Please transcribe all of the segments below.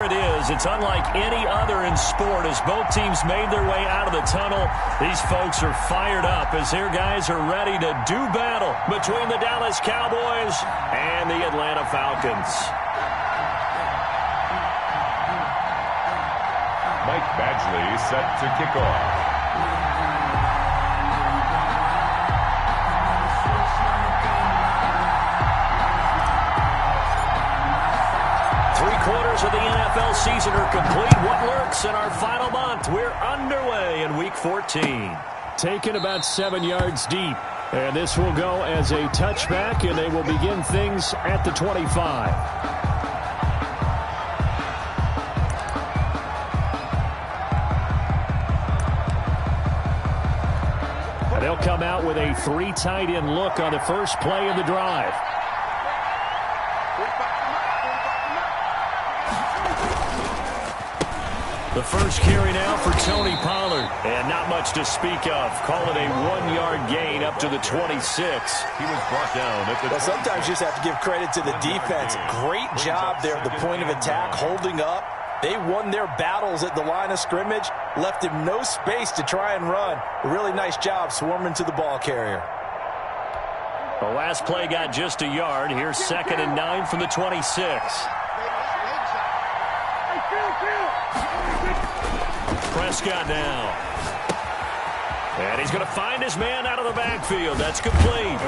It is. It's unlike any other in sport as both teams made their way out of the tunnel. These folks are fired up as their guys are ready to do battle between the Dallas Cowboys and the Atlanta Falcons. Mike Badgley set to kick off. Three-quarters of the NFL season are complete. What lurks in our final month? We're underway in Week 14. Taken about 7 yards deep. And this will go as a touchback, and they will begin things at the 25. And they'll come out with a 3 tight end look on the first play of the drive. The first carry now for Tony Pollard. And not much to speak of. Call it a 1-yard gain up to the 26. He was brought down at the Well, sometimes you just have to give credit to the defense. Great job there at the point of attack, holding up. They won their battles at the line of scrimmage, left him no space to try and run. A really nice job swarming to the ball carrier. The last play got just a yard. Here's 2nd and 9 from the 26. Prescott now. And he's going to find his man out of the backfield. That's complete.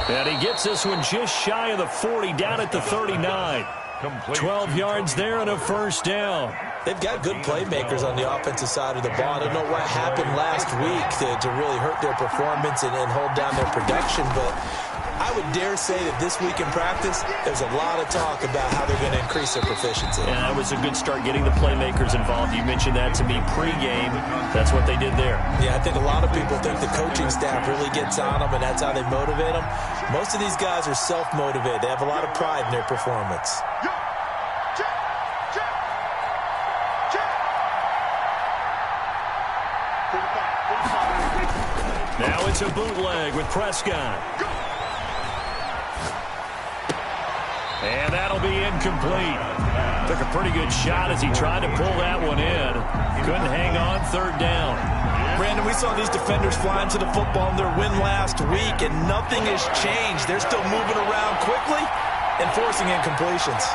And he gets this one just shy of the 40, down at the 39. 12 yards there and a first down. They've got good playmakers on the offensive side of the ball. I don't know what happened last week to really hurt their performance and hold down their production, but I would dare say that this week in practice, there's a lot of talk about how they're going to increase their proficiency. And that was a good start getting the playmakers involved. You mentioned that to me pregame. That's what they did there. Yeah, I think a lot of people think the coaching staff really gets on them, and that's how they motivate them. Most of these guys are self-motivated. They have a lot of pride in their performance. Now it's a bootleg with Prescott. And that'll be incomplete. Took a pretty good shot as he tried to pull that one in. Couldn't hang on, 3rd down. Brandon, we saw these defenders flying to the football in their win last week, and nothing has changed. They're still moving around quickly and forcing incompletions.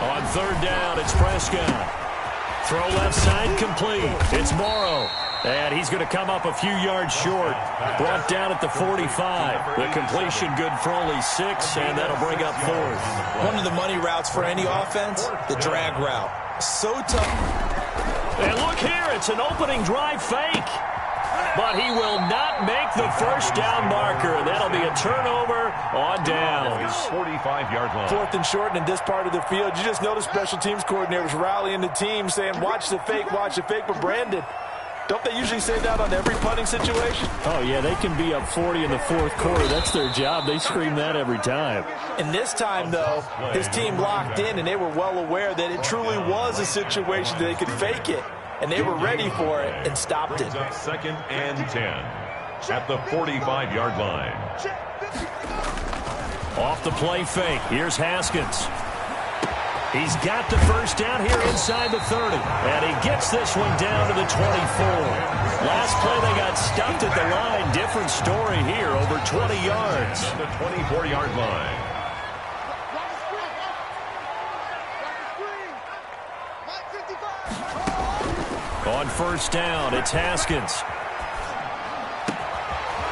On 3rd down, it's Prescott. Throw left side complete. It's Morrow. And he's going to come up a few yards short. Brought down at the 45. The completion good for only 6, and that'll bring up 4th. One of the money routes for any offense, the drag route. So tough. And look here, it's an opening drive fake. But he will not make the first down marker. That'll be a turnover on downs. 45-yard line. 4th and short in this part of the field. You just notice special teams coordinators rallying the team saying, watch the fake, watch the fake. But Brandon, don't they usually say that on every punting situation? Oh, yeah, they can be up 40 in the 4th quarter. That's their job. They scream that every time. And this time, though, his team locked in, and they were well aware that it truly was a situation that they could fake it. And they were ready for it and stopped it. 2nd and 10 at the 45-yard line. Off the play fake. Here's Haskins. He's got the first down here inside the 30. And he gets this one down to the 24. Last play they got stuffed at the line. Different story here, over 20 yards. At the 24-yard line. On 1st down, it's Haskins.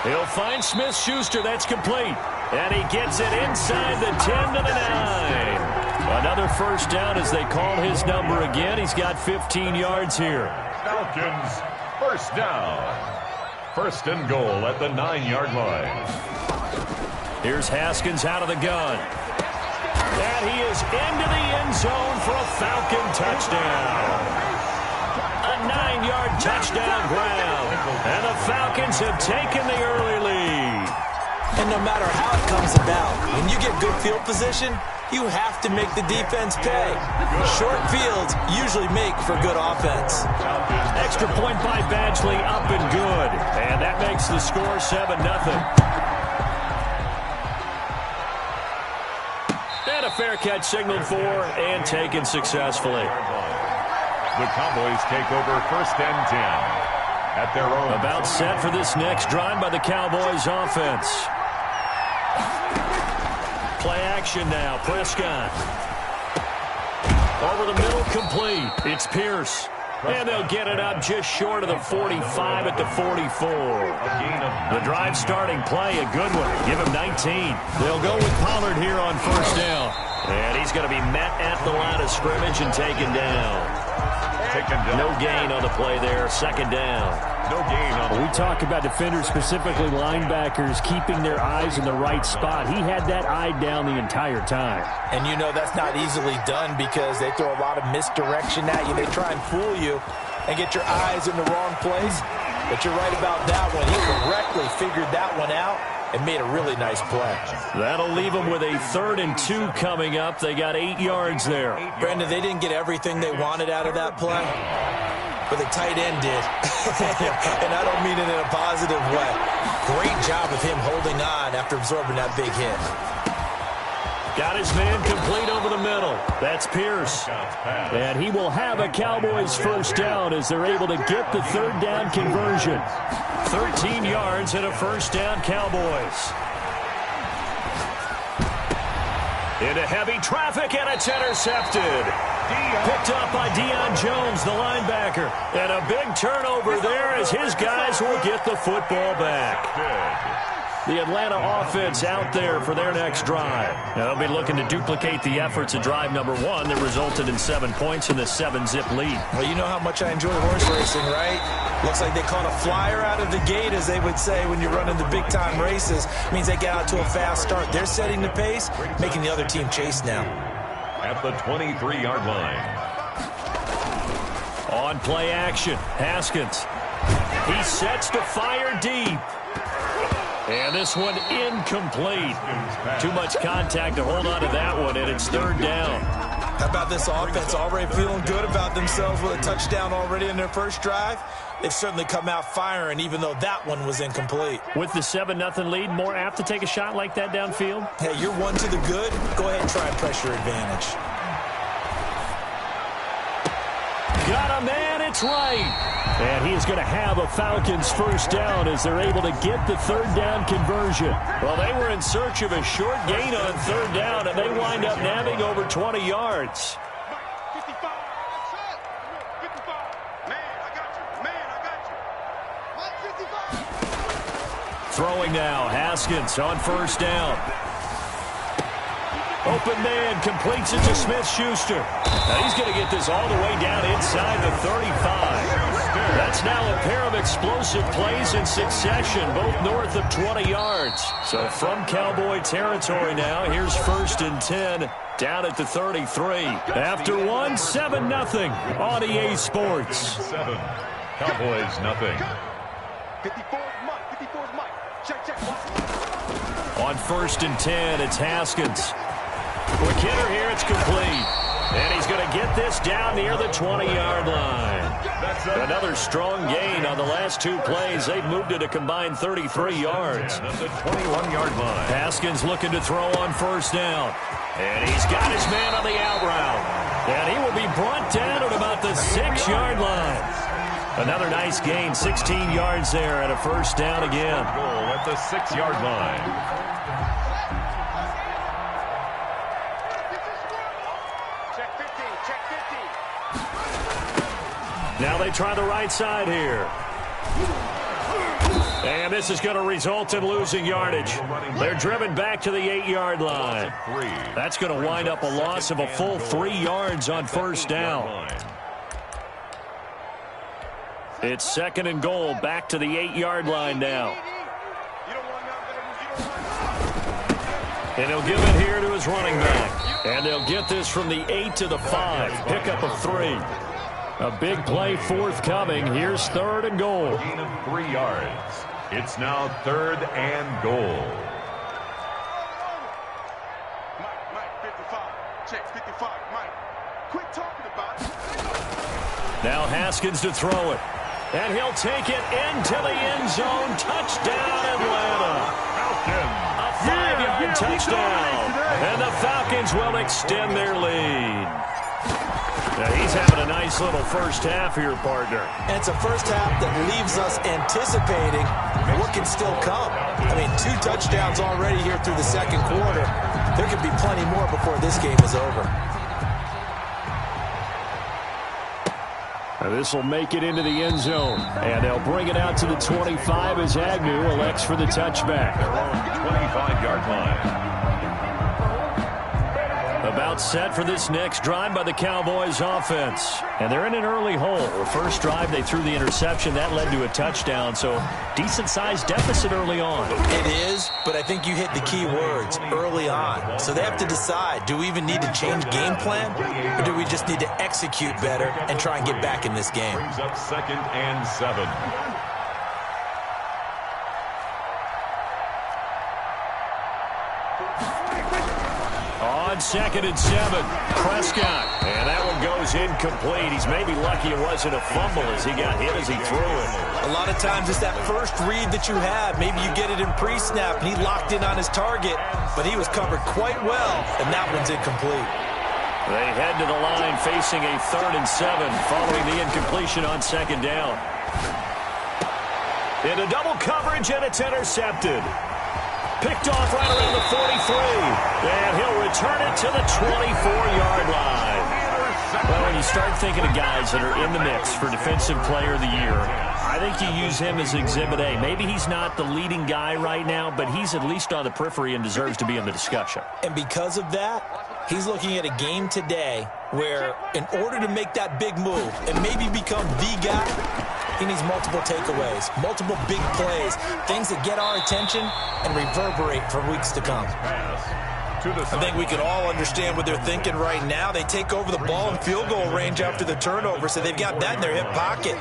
He'll find Smith-Schuster. That's complete. And he gets it inside the 10 to the 9. Another first down as they call his number again. He's got 15 yards here. Falcons, first down. 1st and goal at the 9-yard line. Here's Haskins out of the gun. And he is into the end zone for a Falcon touchdown. A 9-yard touchdown grab. And the Falcons have taken the early lead. And no matter how it comes about, when you get good field position, you have to make the defense pay. Short fields usually make for good offense. Extra point by Badgley, up and good. And that makes the score 7-0. And a fair catch signaled for and taken successfully. The Cowboys take over 1st and 10 at their own. About set for this next drive by the Cowboys offense. Play action now. Prescott. Over the middle, complete. It's Pierce. And they'll get it up just short of the 45 at the 44. The drive starting play, a good one. Give him 19. They'll go with Pollard here on 1st down. And he's going to be met at the line of scrimmage and taken down. No gain on the play there. 2nd down. No gain on the We talk about defenders, specifically linebackers, keeping their eyes in the right spot. He had that eye down the entire time. And you know that's not easily done because they throw a lot of misdirection at you. They try and fool you and get your eyes in the wrong place. But you're right about that one. He correctly figured that one out and made a really nice play. That'll leave them with a 3rd and 2 coming up. They got 8 yards there. Brandon, they didn't get everything they wanted out of that play, but the tight end did. And I don't mean it in a positive way. Great job of him holding on after absorbing that big hit. Got his man complete over the middle. That's Pierce. And he will have a Cowboys 1st down as they're able to get the 3rd down conversion. 13 yards and a 1st down Cowboys. Into heavy traffic, and it's intercepted. Picked up by Deion Jones, the linebacker. And a big turnover there as his guys will get the football back. The Atlanta offense out there for their next drive. Now they'll be looking to duplicate the efforts of drive number 1 that resulted in 7 points in the 7-zip lead. Well, you know how much I enjoy horse racing, right? Looks like they caught a flyer out of the gate, as they would say when you're running the big-time races. Means they get out to a fast start. They're setting the pace, making the other team chase now. At the 23-yard line. On play action, Haskins. He sets to fire deep. And this one incomplete. Too much contact to hold on to that one, and it's 3rd down. How about this offense already feeling good about themselves with a touchdown already in their first drive? They've certainly come out firing, even though that one was incomplete. With the 7-0 lead, more apt to take a shot like that downfield? Hey, you're 1 to the good. Go ahead and try and press your advantage. Got a man, it's right. And he's going to have a Falcons 1st down as they're able to get the 3rd down conversion. Well, they were in search of a short gain on 3rd down, and they wind up nabbing over 20 yards. Throwing now, Haskins on 1st down. Open man completes it to Smith-Schuster. Now he's going to get this all the way down inside the 35. That's now a pair of explosive plays in succession, both north of 20 yards. So from Cowboy territory now, here's 1st and 10 down at the 33. After 1, 7-0 on EA Sports. 7. Cowboys nothing. On 1st and 10, it's Haskins. Quick hitter here, it's complete. And he's going to get this down near the 20-yard line. Another strong gain on the last 2 plays. They've moved it a combined 33 yards. At the 21-yard line. Haskins looking to throw on 1st down. And he's got his man on the out route. And he will be brought down at about the 6-yard line. Another nice gain, 16 yards there and a 1st down again. Goal at the 6-yard line. Now they try the right side here. And this is going to result in losing yardage. They're driven back to the 8-yard line. That's going to wind up a loss of a full 3 yards on 1st down. It's 2nd and goal, back to the 8-yard line now. And he'll give it here to his running back. And they'll get this from the 8 to the 5. Pickup of 3. A big play forthcoming. Here's 3rd and goal. Gain of 3 yards. It's now 3rd and goal. Mike, 55. Now Haskins to throw it. And he'll take it into the end zone. Touchdown, Atlanta. A 5-yard touchdown. And the Falcons will extend their lead. Now he's having a nice little first half here, partner. And it's a first half that leaves us anticipating what can still come. I mean, 2 touchdowns already here through the second quarter. There could be plenty more before this game is over. This will make it into the end zone. And they'll bring it out to the 25 as Agnew elects for the touchback. 25-yard line. About set for this next drive by the Cowboys offense. And they're in an early hole. The first drive, they threw the interception. That led to a touchdown. So decent-sized deficit early on. It is, but I think you hit the key words, early on. So they have to decide, do we even need to change game plan? Or do we just need to execute better and try and get back in this game? Brings up 2nd and 7. On 2nd and 7, Prescott. And that one goes incomplete. He's maybe lucky it wasn't a fumble as he got hit as he threw it. A lot of times it's that first read that you have. Maybe you get it in pre-snap and he locked in on his target, but he was covered quite well, and that one's incomplete. They head to the line facing a 3rd and 7 following the incompletion on 2nd down. Into double coverage, and it's intercepted. Picked off right around the 43. And he'll return it to the 24-yard line. Well, when you start thinking of guys that are in the mix for Defensive Player of the Year, I think you use him as Exhibit A. Maybe he's not the leading guy right now, but he's at least on the periphery and deserves to be in the discussion. And because of that, he's looking at a game today where in order to make that big move and maybe become the guy, he needs multiple takeaways, multiple big plays, things that get our attention and reverberate for weeks to come. I think we can all understand what they're thinking right now. They take over the ball in field goal range after the turnover, so they've got that in their hip pocket.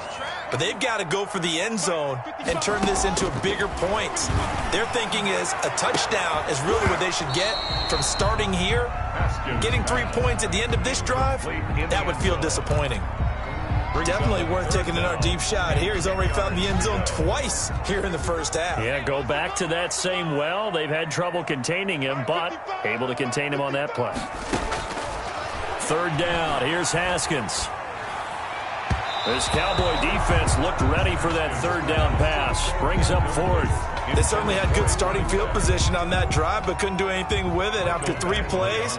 But they've got to go for the end zone and turn this into bigger points. Their thinking is a touchdown is really what they should get from starting here. Getting 3 points at the end of this drive, that would feel disappointing. Definitely worth taking in our deep shot here. He's already found the end zone twice here in the first half. Yeah, go back to that same well. They've had trouble containing him, but able to contain him on that play. 3rd down. Here's Haskins. This Cowboy defense looked ready for that 3rd down pass. Brings up 4th. They certainly had good starting field position on that drive, but couldn't do anything with it after 3 plays.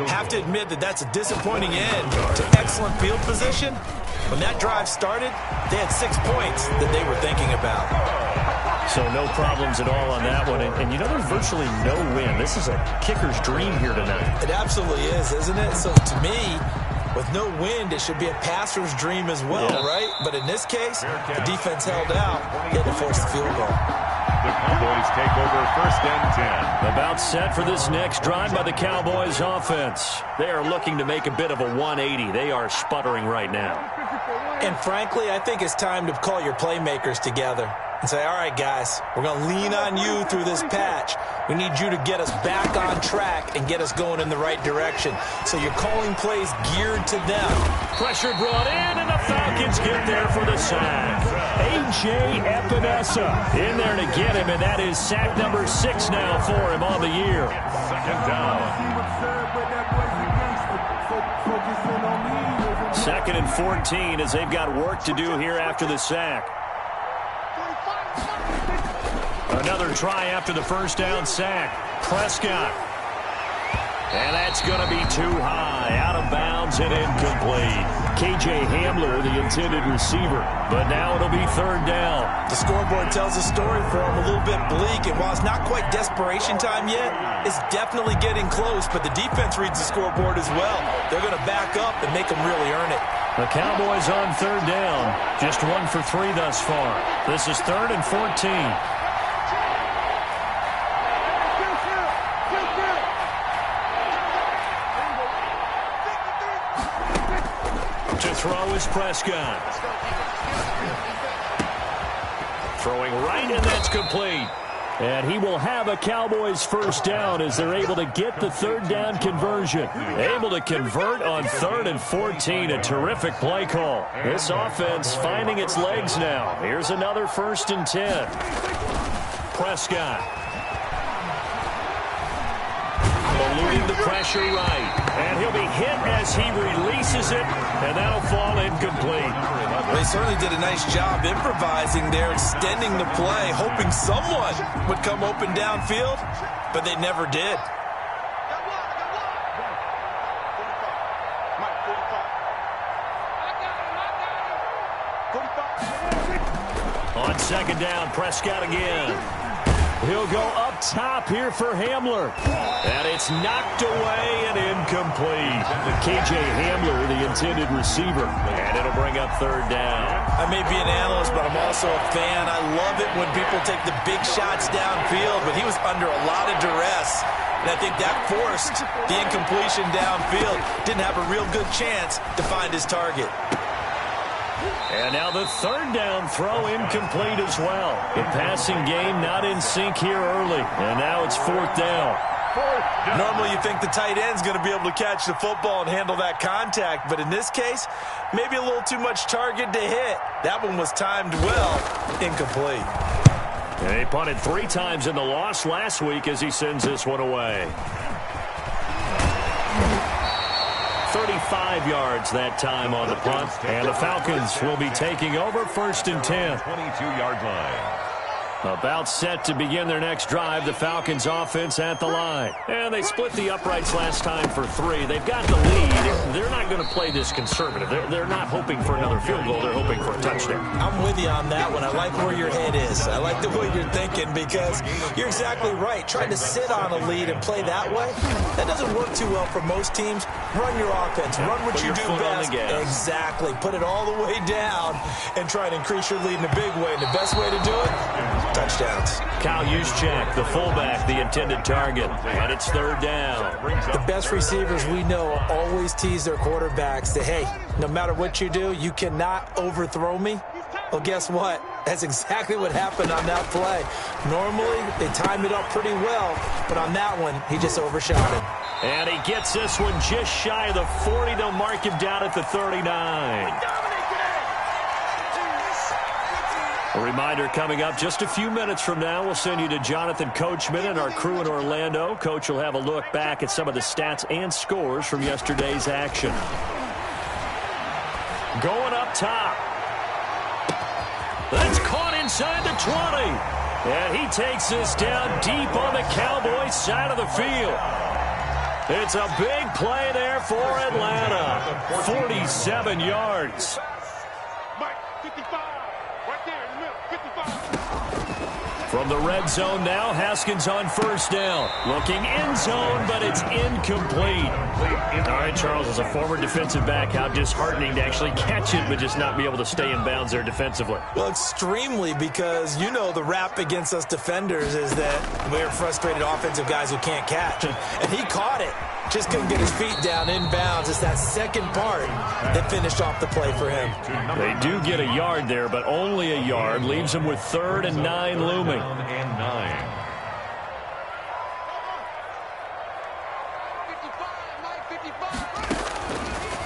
Have to admit that that's a disappointing end to excellent field position. When that drive started, they had 6 points that they were thinking about. So no problems at all on that one. And you know, there's virtually no win. This is a kicker's dream here tonight. It absolutely is, isn't it? So to me, with no wind, it should be a passer's dream as well, right? But in this case, the defense held out. They had to force the field goal. The Cowboys take over 1st and 10. About set for this next drive by the Cowboys offense. They are looking to make a bit of a 180. They are sputtering right now. And frankly, I think it's time to call your playmakers together and say, all right, guys, we're going to lean on you through this patch. We need you to get us back on track and get us going in the right direction. So you're calling plays geared to them. Pressure brought in, and the Falcons get there for the sack. A.J. Epinesa in there to get him, and that is sack number 6 now for him on the year. 2nd down. 2nd and 14 as they've got work to do here after the sack. Another try after the 1st down sack. Prescott. And that's going to be too high. Out of bounds and incomplete. K.J. Hamler, the intended receiver. But now it'll be 3rd down. The scoreboard tells a story for him, a little bit bleak. And while it's not quite desperation time yet, it's definitely getting close. But the defense reads the scoreboard as well. They're going to back up and make them really earn it. The Cowboys on 3rd down. Just 1 for 3 thus far. This is 3rd and 14. To throw is Prescott. Throwing right, and that's complete. And he will have a Cowboys first down as they're able to get the third down conversion. Able to convert on 3rd and 14. A terrific play call. This offense finding its legs now. Here's another 1st and 10. Prescott. Eluding the pressure right. And he'll be hit as he releases it, and that'll fall incomplete. They certainly did a nice job improvising there, extending the play, hoping someone would come open downfield, but they never did. On 2nd down, Prescott again. He'll go up top here for Hamler. And it's knocked away and incomplete. K.J. Hamler, the intended receiver. And it'll bring up 3rd down. I may be an analyst, but I'm also a fan. I love it when people take the big shots downfield, but he was under a lot of duress. And I think that forced the incompletion downfield. Didn't have a real good chance to find his target. And now the 3rd down throw incomplete as well. The passing game not in sync here early. And now it's 4th down. Normally you think the tight end's going to be able to catch the football and handle that contact. But in this case, maybe a little too much target to hit. That one was timed well. Incomplete. They punted 3 times in the loss last week as he sends this one away. 35 yards that time on the punt. And the Falcons will be taking over 1st and 10. 22-yard line. About set to begin their next drive, the Falcons offense at the line. And they split the uprights last time for 3. They've got the lead. They're not going to play this conservative. They're not hoping for another field goal. They're hoping for a touchdown. I'm with you on that one. I like where your head is. I like the way you're thinking because you're exactly right. Trying to sit on a lead and play that way, that doesn't work too well for most teams. Run your offense. Run what you do best. Exactly. Put it all the way down and try to increase your lead in a big way. And the best way to do it, touchdowns. Kyle Juszczyk, the fullback, the intended target. And it's 3rd down. The best receivers we know always tease their quarterbacks that, hey, no matter what you do, you cannot overthrow me. Well, guess what? That's exactly what happened on that play. Normally, they time it up pretty well, but on that one, he just overshot it. And he gets this one just shy of the 40. They'll mark him down at the 39. A reminder coming up just a few minutes from now, we'll send you to Jonathan Coachman and our crew in Orlando. Coach will have a look back at some of the stats and scores from yesterday's action. Going up top. That's caught inside the 20. And he takes this down deep on the Cowboys side of the field. It's a big play there for Atlanta. 47 yards. From the red zone now, Haskins on 1st down. Looking end zone, but it's incomplete. All right, Charles, as a former defensive back, how disheartening to actually catch it, but just not be able to stay in bounds there defensively. Well, extremely, because you know the rap against us defenders is that we're frustrated offensive guys who can't catch. And he caught it. Just couldn't get his feet down in bounds. It's that second part that finished off the play for him. They do get a yard there, but only a yard. Leaves them with 3rd and 9 looming.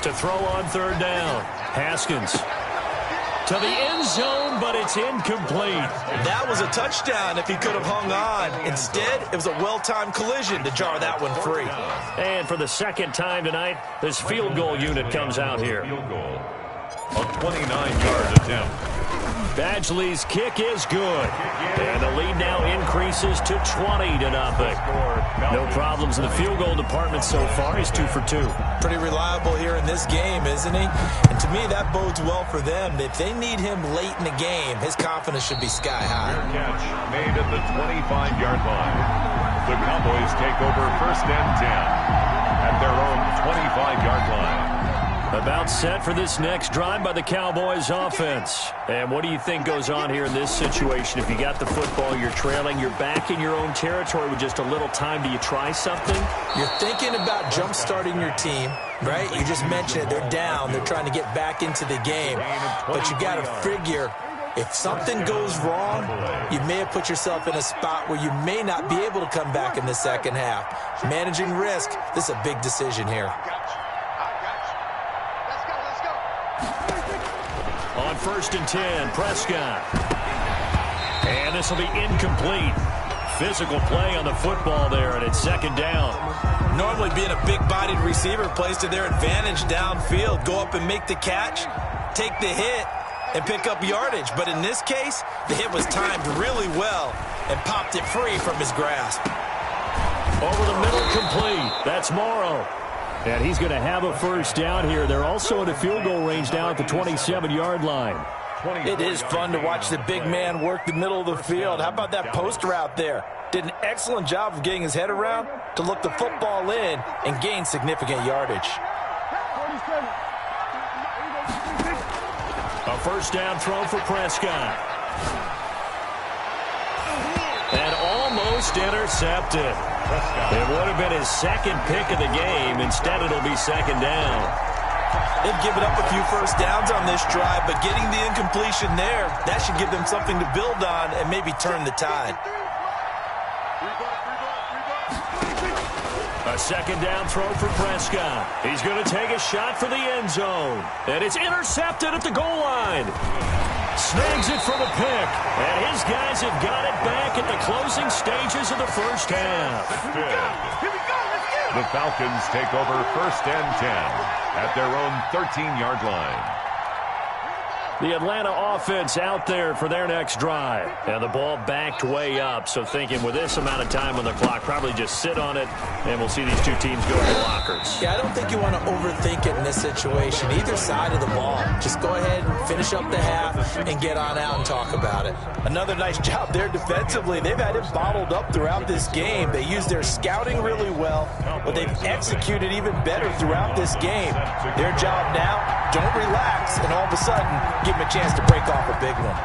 To throw on 3rd down. Haskins. To the end zone, but it's incomplete. That was a touchdown if he could have hung on. Instead, it was a well-timed collision to jar that one free. And for the 2nd time tonight, this field goal unit comes out here. Field goal. A 29-yard attempt. Badgley's kick is good. And the lead now increases to 20-0. No problems in the field goal department so far. He's 2 for 2. Pretty reliable here in this game, isn't he? And to me, that bodes well for them. If they need him late in the game, his confidence should be sky high. Catch made at the 25-yard line. The Cowboys take over 1st and 10 at their own 25-yard line. About set for this next drive by the Cowboys offense. And what do you think goes on here in this situation? If you got the football, you're trailing, you're back in your own territory with just a little time. Do you try something? You're thinking about jump-starting your team, right? You just mentioned it. They're down. They're trying to get back into the game. But you got to figure If something goes wrong, you may have put yourself in a spot where you may not be able to come back in the second half. Managing risk, this is a big decision here. On 1st and 10, Prescott. And this will be incomplete. Physical play on the football there, and it's 2nd down. Normally being a big-bodied receiver plays to their advantage downfield. Go up and make the catch, take the hit, and pick up yardage. But in this case, the hit was timed really well and popped it free from his grasp. Over the middle, complete. That's Morrow. And he's going to have a 1st down here. They're also in the field goal range now at the 27-yard line. It is fun to watch the big man work the middle of the field. How about that post route there? Did an excellent job of getting his head around to look the football in and gain significant yardage. A 1st down throw for Prescott. And almost intercepted. It would have been his 2nd pick of the game. Instead, it'll be 2nd down. They've given up a few 1st downs on this drive, but getting the incompletion there, that should give them something to build on and maybe turn the tide. A 2nd down throw for Prescott. He's going to take a shot for the end zone. And it's intercepted at the goal line. Snags it for the pick. And his guys have got it back at the closing stages of the 1st half. The Falcons take over 1st and 10 at their own 13-yard line. The Atlanta offense out there for their next drive. And the ball backed way up. So thinking with this amount of time on the clock, probably just sit on it, and we'll see these two teams go to the lockers. Yeah, I don't think you want to overthink it in this situation. Either side of the ball. Just go ahead and finish up the half and get on out and talk about it. Another nice job there defensively. They've had it bottled up throughout this game. They used their scouting really well, but they've executed even better throughout this game. Their job now, don't relax, and all of a sudden, give them a chance to break off a big one.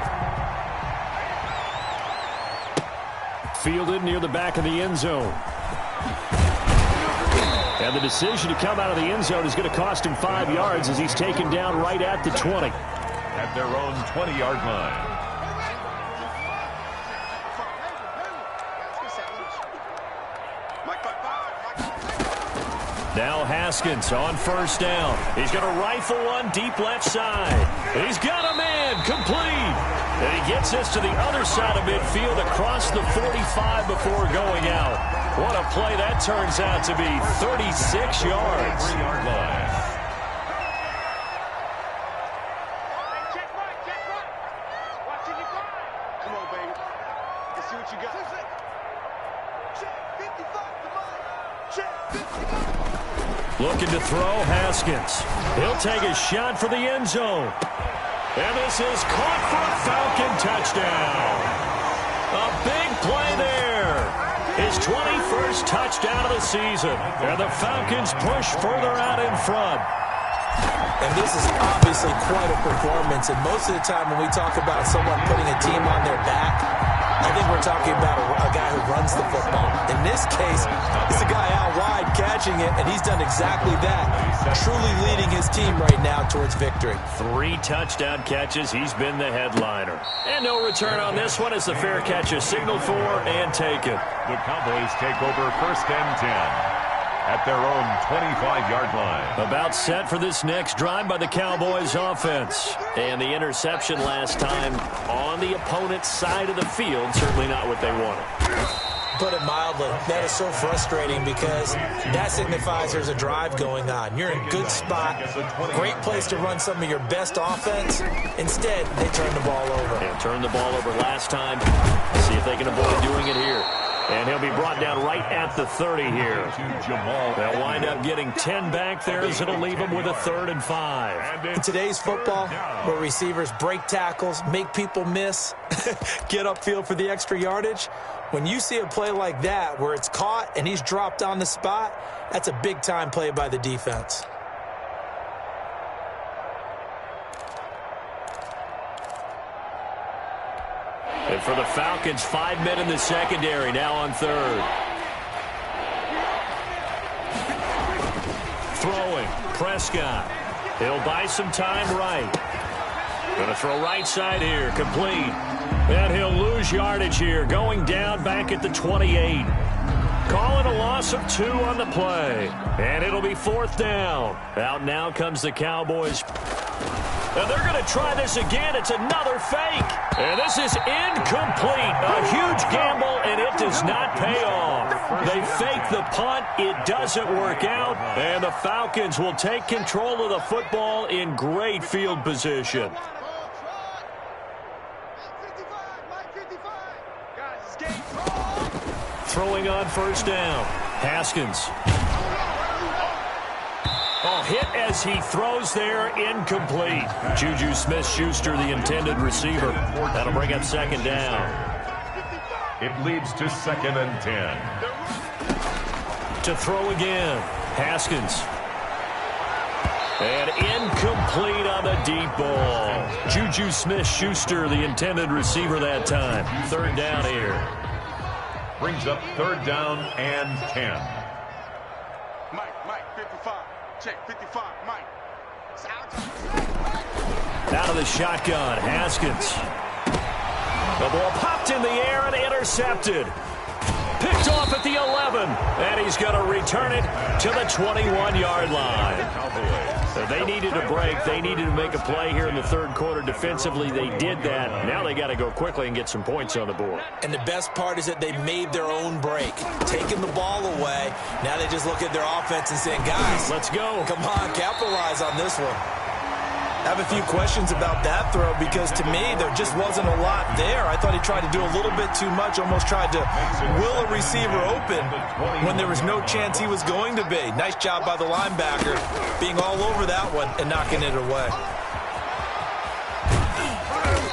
Fielded near the back of the end zone. And the decision to come out of the end zone is going to cost him 5 yards as he's taken down right at the 20. At their own 20-yard line. Now Haskins on 1st down. He's going to rifle one deep left side. He's got a man complete. And he gets this to the other side of midfield across the 45 before going out. What a play that turns out to be. 36 yards. 3-yard line. Come on, baby. Let's see what you got. Check 55. Come on. Check 55. Looking to throw, Haskins. He'll take a shot for the end zone. And this is caught for a Falcon touchdown. A big play there. His 21st touchdown of the season. And the Falcons push further out in front. And this is obviously quite a performance. And most of the time when we talk about someone putting a team on their back, I think we're talking about a guy who runs the football. In this case, it's a guy out wide catching it, and he's done exactly that. Truly leading his team right now towards victory. 3 touchdown catches. He's been the headliner. And no return on this one as the fair catch is signaled for and taken. The Cowboys take over 1st and 10 at their own 25-yard line. About set for this next drive by the Cowboys offense. And the interception last time on the opponent's side of the field, certainly not what they wanted. Put it mildly, that is so frustrating because that signifies there's a drive going on. You're in a good spot, great place to run some of your best offense. Instead, they turn the ball over. And turned the ball over last time. See if they can avoid doing it here. And he'll be brought down right at the 30 here. They'll wind up getting 10 back there as it'll leave them with a 3rd and 5. In today's football, where receivers break tackles, make people miss, get upfield for the extra yardage, when you see a play like that where it's caught and he's dropped on the spot, that's a big-time play by the defense. And for the Falcons, 5 men in the secondary, now on 3rd. Throwing, Prescott. He'll buy some time right. Going to throw right side here, complete. And he'll lose yardage here, going down back at the 28. Calling a loss of 2 on the play. And it'll be 4th down. Out now comes the Cowboys. And they're going to try this again. It's another fake. And this is incomplete. A huge gamble, and it does not pay off. They fake the punt. It doesn't work out. And the Falcons will take control of the football in great field position. Throwing on 1st down. Haskins. Hit as he throws there, incomplete. Juju Smith-Schuster, the intended receiver. That'll bring up 2nd down. It leads to 2nd and 10. To throw again. Haskins. And incomplete on the deep ball. Juju Smith-Schuster, the intended receiver that time. 3rd down here. Brings up 3rd down and 10. Mike, 55. Check, 55, Mike. Out of the shotgun, Haskins. The ball popped in the air and intercepted. Picked off at the 11. And he's going to return it to the 21-yard line. So they needed a break. They needed to make a play here in the 3rd quarter. Defensively, they did that. Now they got to go quickly and get some points on the board. And the best part is that they made their own break. Taking the ball away. Now they just look at their offense and saying, guys, let's go. Come on, capitalize on this one. I have a few questions about that throw because to me there just wasn't a lot there. I thought he tried to do a little bit too much, almost tried to will a receiver open when there was no chance he was going to be. Nice job by the linebacker being all over that one and knocking it away.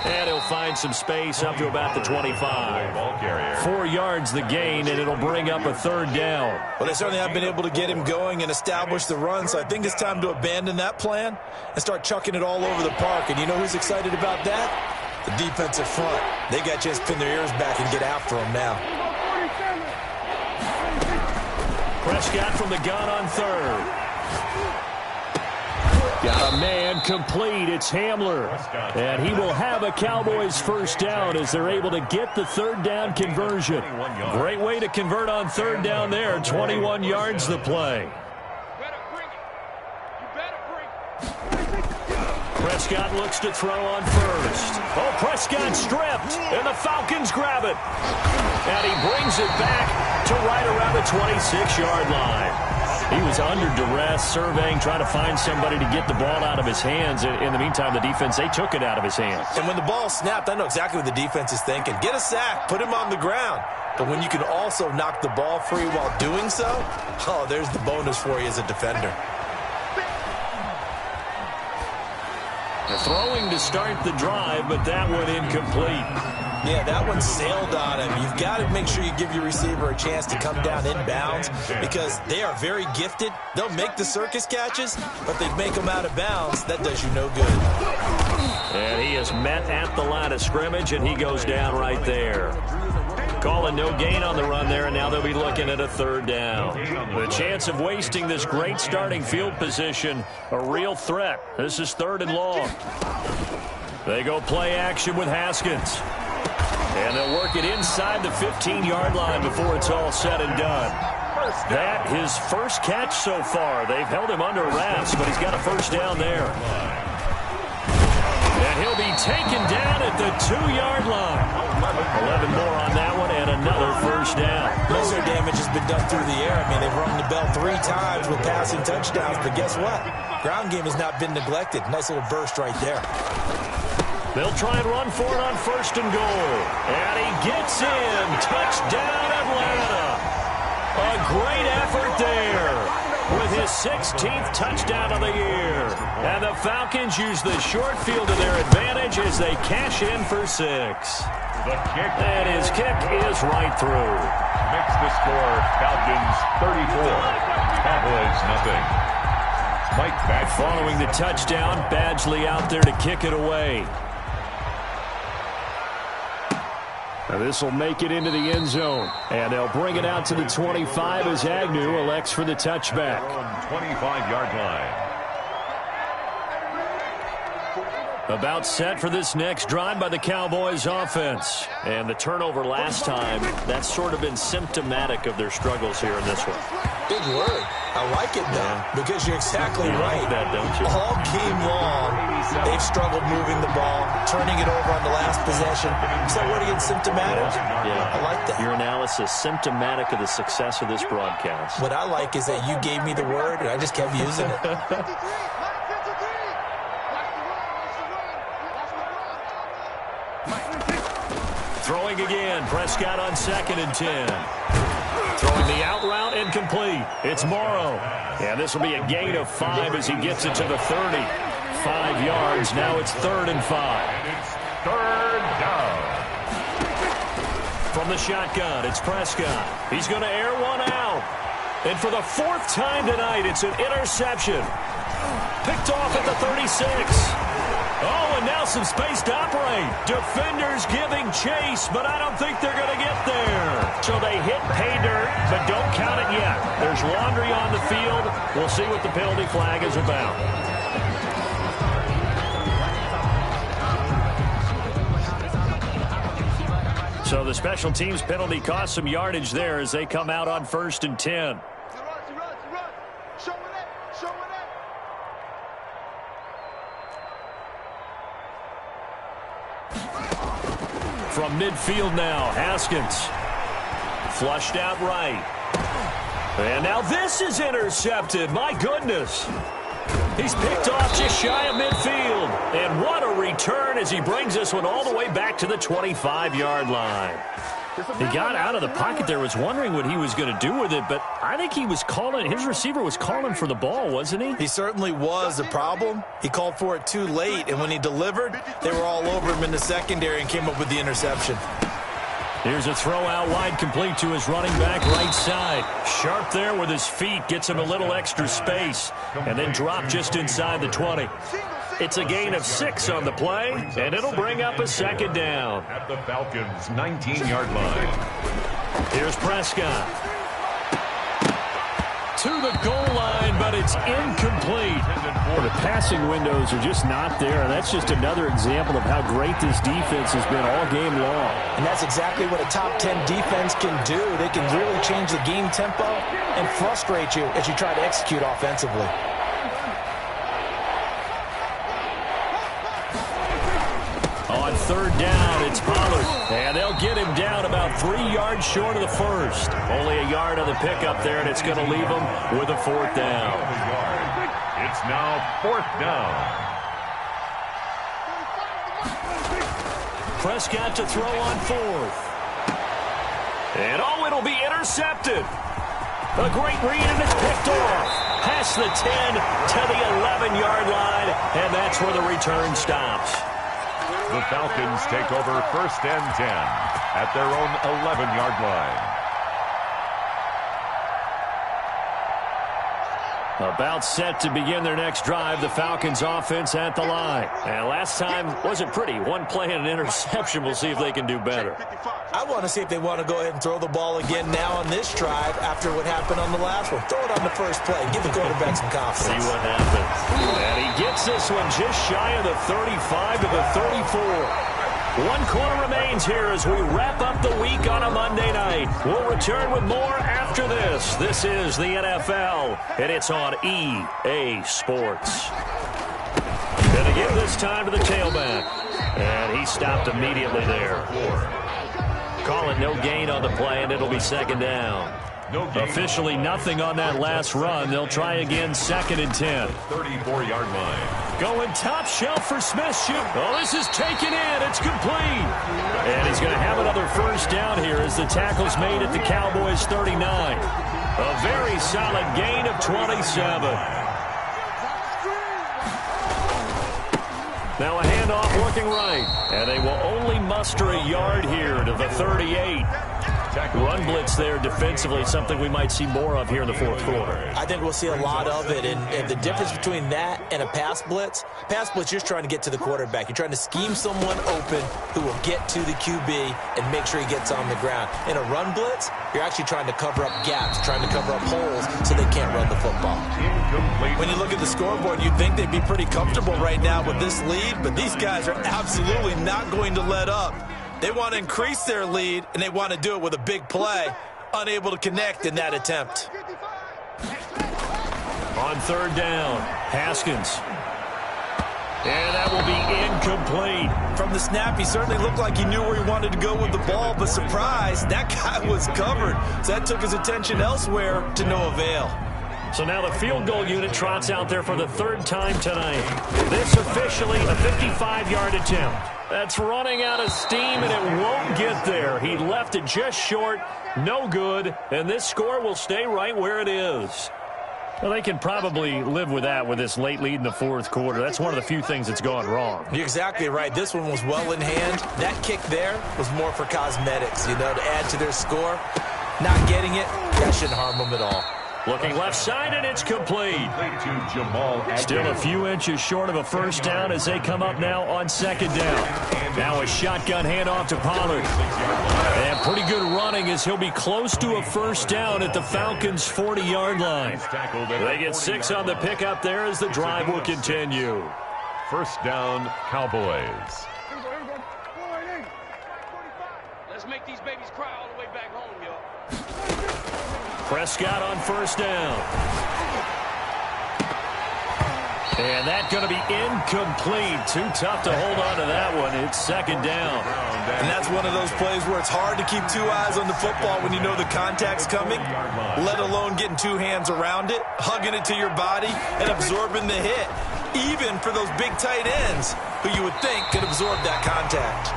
And he'll find some space up to about the 25. 4 yards the gain, and it'll bring up a 3rd down. Well, they certainly have been able to get him going and establish the run, so I think it's time to abandon that plan and start chucking it all over the park. And you know who's excited about that? The defensive front. They got to just pin their ears back and get after him now. Prescott from the gun on 3rd. Got a man complete. It's Hamler. And he will have a Cowboys 1st down as they're able to get the 3rd down conversion. Great way to convert on 3rd down there. 21 yards the play. Prescott looks to throw on 1st. Oh, Prescott stripped. And the Falcons grab it. And he brings it back to right around the 26-yard line. He was under duress, surveying, trying to find somebody to get the ball out of his hands. In the meantime, the defense, they took it out of his hands. And when the ball snapped, I know exactly what the defense is thinking. Get a sack, put him on the ground. But when you can also knock the ball free while doing so, oh, there's the bonus for you as a defender. Throwing to start the drive, but that one incomplete. Yeah, that one sailed on him. You've got to make sure you give your receiver a chance to come down inbounds because they are very gifted. They'll make the circus catches, but they make them out of bounds. That does you no good. And he is met at the line of scrimmage, and he goes down right there. Calling no gain on the run there, and now they'll be looking at a 3rd down. The chance of wasting this great starting field position, a real threat. This is 3rd and long. They go play action with Haskins. And they'll work it inside the 15-yard line before it's all said and done. That his first catch so far. They've held him under wraps, but he's got a 1st down there. And he'll be taken down at the 2-yard line. 11 more on that one and another 1st down. Most of their damage has been done through the air. I mean, they've rung the bell 3 times with passing touchdowns, but guess what? Ground game has not been neglected. Nice little burst right there. They'll try and run for it on 1st and goal. And he gets in. Touchdown, Atlanta. A great effort there with his 16th touchdown of the year. And the Falcons use the short field to their advantage as they cash in for 6. The kick. And his kick is right through. Makes the score Falcons 34. Cowboys nothing. Mike back. Following the touchdown, Badgley out there to kick it away. Now this will make it into the end zone. And they'll bring it out to the 25 as Agnew elects for the touchback. 25-yard line. About set for this next drive by the Cowboys offense. And the turnover last time, that's sort of been symptomatic of their struggles here in this one. Big word. I like it, though, because you're exactly right. Like that, don't you? All game long, they've struggled moving the ball, turning it over on the last possession. Is that word again, symptomatic? Yeah. I like that. Your analysis, symptomatic of the success of this broadcast. What I like is that you gave me the word, and I just kept using it. Throwing again. Prescott on 2nd and 10. Throwing the out route incomplete. It's Morrow. And this will be a gain of 5 as he gets it to the 30. 5 yards. Now it's 3rd and 5. And it's 3rd down. From the shotgun, it's Prescott. He's going to air one out. And for the 4th time tonight, it's an interception. Picked off at the 36. Oh, and now some space to operate. Defenders giving chase, but I don't think they're going to get there. So they hit pay dirt, but don't count it yet. There's laundry on the field. We'll see what the penalty flag is about. So the special teams penalty cost some yardage there as they come out on 1st and 10. From midfield now, Haskins. Flushed out right. And now this is intercepted. My goodness. He's picked off just shy of midfield. And what a return as he brings this one all the way back to the 25-yard line. He got out of the pocket there, was wondering what he was going to do with it, but I think he was calling, his receiver was calling for the ball, wasn't he? He certainly was. The problem, he called for it too late, and when he delivered, they were all over him in the secondary and came up with the interception. Here's a throw out wide, complete to his running back right side. Sharp there with his feet, gets him a little extra space, and then drop just inside the 20. It's a gain of 6 on the play, and it'll bring up a 2nd down. At the Falcons' 19-yard line. Here's Prescott. To the goal line, but it's incomplete. Well, the passing windows are just not there, and that's just another example of how great this defense has been all game long. And that's exactly what a top 10 defense can do. They can really change the game tempo and frustrate you as you try to execute offensively. On 3rd down, it's Pollard. And they'll get him down about 3 yards short of the 1st. Only a yard on the pickup there, and it's going to leave him with a 4th down. It's now 4th down. Prescott to throw on 4th. And oh, it'll be intercepted. A great read, and it's picked off. Past the 10 to the 11-yard line, and that's where the return stops. The Falcons take over 1st and 10 at their own 11-yard line. About set to begin their next drive, the Falcons offense at the line. And last time wasn't pretty. One play and an interception. We'll see if they can do better. I want to see if they want to go ahead and throw the ball again now on this drive after what happened on the last one. Throw it on the first play. Give the quarterback some confidence. See what happens. And he gets this one just shy of the 35 to the 34. 1 quarter remains here as we wrap up the week on a Monday night. We'll return with more after this. This is the NFL, and it's on EA Sports. Gonna give this time to the tailback. And he stopped immediately there. Call it no gain on the play, and it'll be 2nd down. Officially nothing on that last run. They'll try again 2nd and 10. 34-yard line. Going top shelf for Smith. Shoot. Oh, this is taken in. It's complete. And he's going to have another 1st down here as the tackle's made at the Cowboys' 39. A very solid gain of 27. Now a handoff working right. And they will only muster a yard here to the 38. Run blitz there defensively, something we might see more of here in the 4th quarter. I think we'll see a lot of it, and the difference between that and a pass blitz, you're just trying to get to the quarterback. You're trying to scheme someone open who will get to the QB and make sure he gets on the ground. In a run blitz, you're actually trying to cover up gaps, trying to cover up holes so they can't run the football. Incomplete. When you look at the scoreboard, you'd think they'd be pretty comfortable right now with this lead, lead, but these guys are absolutely not going to let up. They want to increase their lead, and they want to do it with a big play. Unable to connect in that attempt. On third down, Haskins. And that will be incomplete. From the snap, he certainly looked like he knew where he wanted to go with the ball, but surprise, that guy was covered. So that took his attention elsewhere to no avail. So now the field goal unit trots out there for the third time tonight. This officially a 55-yard attempt. That's running out of steam, and it won't get there. He left it just short, no good, and this score will stay right where it is. Well, they can probably live with that with this late lead in the fourth quarter. That's one of the few things that's gone wrong. You're exactly right. This one was well in hand. That kick there was more for cosmetics, to add to their score. Not getting it, that shouldn't harm them at all. Looking left side, and it's complete. Still a few inches short of a first down as they come up now on second down. Now a shotgun handoff to Pollard. And pretty good running as he'll be close to a first down at the Falcons' 40-yard line. They get 6 on the pickup there as the drive will continue. First down, Cowboys. Let's make these babies cry all the way back home, y'all. Prescott on first down. And that's going to be incomplete. Too tough to hold on to that one. It's second down. And that's one of those plays where it's hard to keep 2 eyes on the football when you know the contact's coming, let alone getting 2 hands around it, hugging it to your body, and absorbing the hit, even for those big tight ends who you would think could absorb that contact.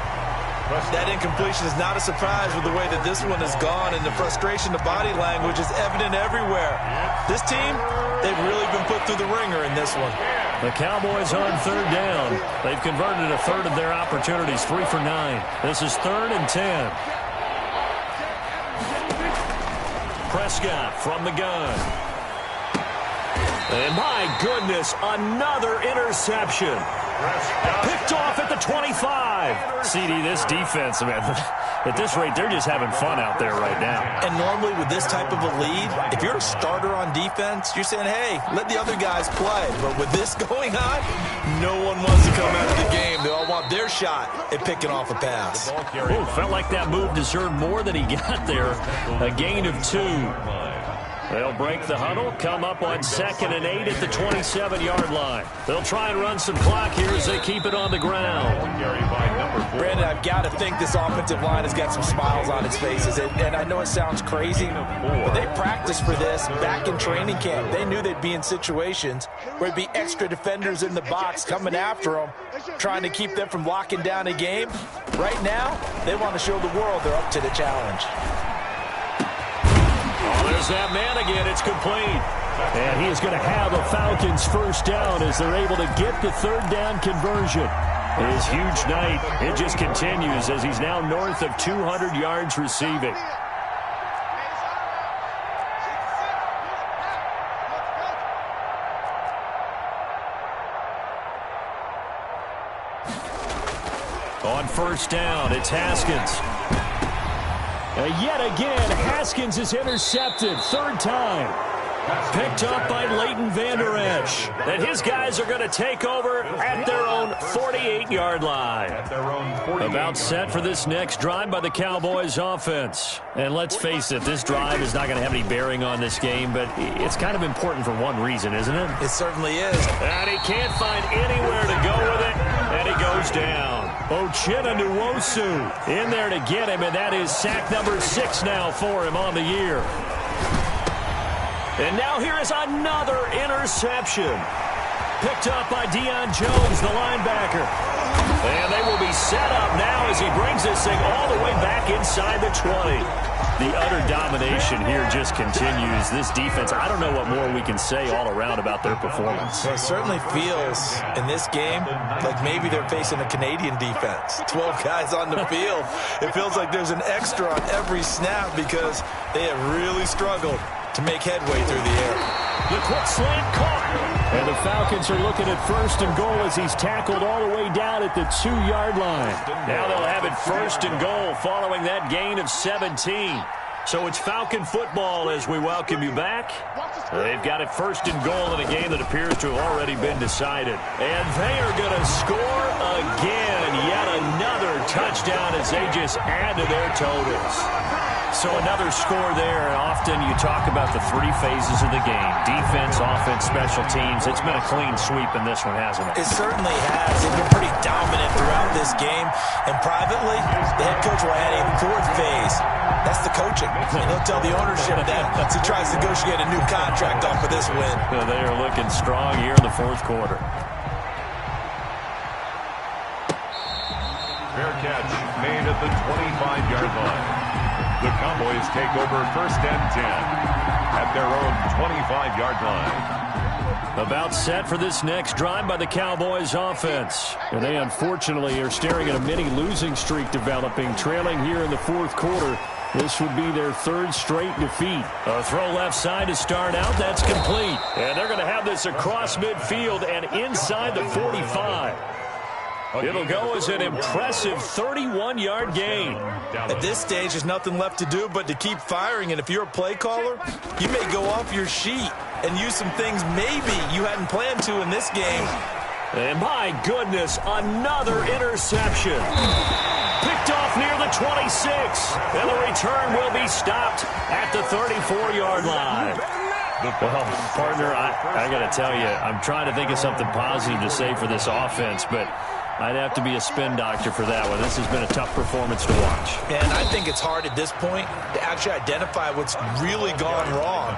That incompletion is not a surprise with the way that this one has gone, and the frustration, the body language is evident everywhere. This team, they've really been put through the ringer in this one. The Cowboys on third down. They've converted a third of their opportunities, 3 for 9. This is 3rd and 10. Prescott from the gun. And my goodness, another interception. Picked off at the 25. CD, this defense, man, at this rate, they're just having fun out there right now. And normally with this type of a lead, if you're a starter on defense, you're saying, hey, let the other guys play. But with this going on, no one wants to come out of the game. They all want their shot at picking off a pass. Ooh, felt like that move deserved more than he got there. A gain of 2. They'll break the huddle, come up on 2nd and 8 at the 27-yard line. They'll try and run some clock here as they keep it on the ground. Brandon, I've got to think this offensive line has got some smiles on its faces. And I know it sounds crazy, but they practiced for this back in training camp. They knew they'd be in situations where there'd be extra defenders in the box coming after them, trying to keep them from locking down a game. Right now, they want to show the world they're up to the challenge. Oh, there's that man again. It's complete. And he is going to have a Falcons first down as they're able to get the third down conversion. His huge night, it just continues as he's now north of 200 yards receiving. On first down, it's Haskins. Yet again, Haskins is intercepted. 3rd time. Picked up by Leighton Vander Esch. And his guys are going to take over at their own 48-yard line. About set for this next drive by the Cowboys offense. And let's face it, this drive is not going to have any bearing on this game, but it's kind of important for one reason, isn't it? It certainly is. And he can't find anywhere to go with it, and he goes down. Uchenna Nwosu in there to get him, and that is sack number 6 now for him on the year. And now here is another interception. Picked up by Deion Jones, the linebacker. And they will be set up now as he brings this thing all the way back inside the 20. The utter domination here just continues. This defense, I don't know what more we can say all around about their performance. Well, it certainly feels in this game like maybe they're facing a Canadian defense. 12 guys on the field. It feels like there's an extra on every snap because they have really struggled to make headway through the air. The quick slant caught. And the Falcons are looking at 1st and goal as he's tackled all the way down at the 2-yard line. Now they'll have it 1st and goal following that gain of 17. So it's Falcon football as we welcome you back. They've got it first and goal in a game that appears to have already been decided. And they are going to score again. Yet another touchdown as they just add to their totals. So another score there. Often you talk about the three phases of the game. Defense, offense, special teams. It's been a clean sweep in this one, hasn't it? It certainly has. They've been pretty dominant throughout this game. And privately, the head coach will add a fourth phase. That's the coaching. And he'll tell the ownership that as he tries to negotiate a new contract off of this win. They are looking strong here in the fourth quarter. Fair catch made at the 25-yard line. The Cowboys take over first and 10 at their own 25-yard line. About set for this next drive by the Cowboys offense. And they unfortunately are staring at a mini losing streak developing, trailing here in the fourth quarter. This would be their third straight defeat. A throw left side to start out. That's complete. And they're going to have this across midfield and inside the 45. It'll go as an impressive 31-yard gain. At this stage, there's nothing left to do but to keep firing. And if you're a play caller, you may go off your sheet and use some things maybe you hadn't planned to in this game. And my goodness, another interception. Picked off near the 26. And the return will be stopped at the 34-yard line. Well, partner, I got to tell you, I'm trying to think of something positive to say for this offense, but I'd have to be a spin doctor for that one. This has been a tough performance to watch. And I think it's hard at this point to actually identify what's really gone wrong.